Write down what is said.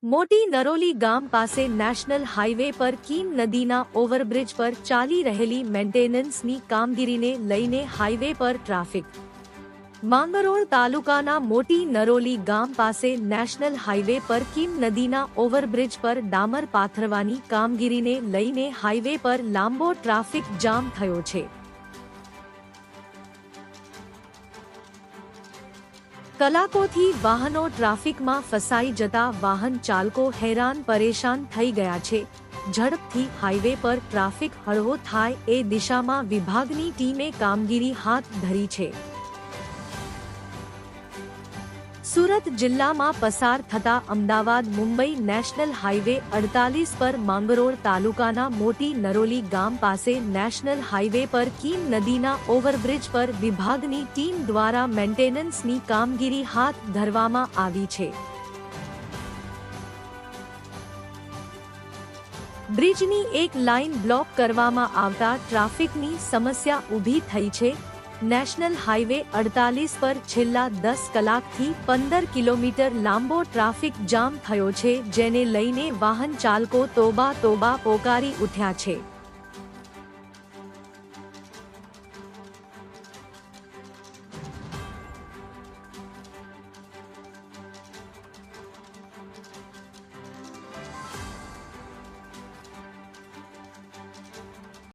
મોટી નરોલી ગામ પાસે નેશનલ હાઈવે પર કીમ નદીના ઓવરબ્રિજ પર ચાલી રહેલી મેન્ટેનન્સની કામગીરીને લઈને હાઈવે પર ટ્રાફિક. માંગરોળ તાલુકાના મોટી નરોલી ગામ પાસે નેશનલ હાઈવે પર કીમ નદીના ઓવરબ્રિજ પર ડામર પાથરવાની કામગીરીને લઈને હાઈવે પર લાંબો ટ્રાફિક જામ થયો છે. કલાકોથી વાહનો ટ્રાફિકમાં ફસાઈ જતા વાહન ચાલકો હેરાન પરેશાન થઈ ગયા છે. ઝડપથી હાઈવે પર ટ્રાફિક હળવો થાય એ દિશામાં વિભાગની ટીમે કામગીરી હાથ ધરી છે. સુરત જિલ્લામાં પસાર થતા અમદાવાદ મુંબઈ નેશનલ હાઈવે 48 પર માંગરોળ તાલુકાના મોટી નરોલી ગામ પાસે નેશનલ હાઈવે પર કીમ નદીના ઓવરબ્રિજ પર વિભાગની ટીમ દ્વારા મેન્ટેનન્સની કામગીરી હાથ ધરવામાં આવી છે. બ્રિજની એક લાઇન બ્લોક કરવામાં આવતા ટ્રાફિકની સમસ્યા ઊભી થઈ છે. નેશનલ હાઈવે 48 પર છેલ્લા 10 કલાકથી 15 કિલોમીટર લાંબો ટ્રાફિક જામ થયો છે, જેને લઈને વાહન ચાલકો તોબા તોબા પોકારી ઉઠ્યા છે.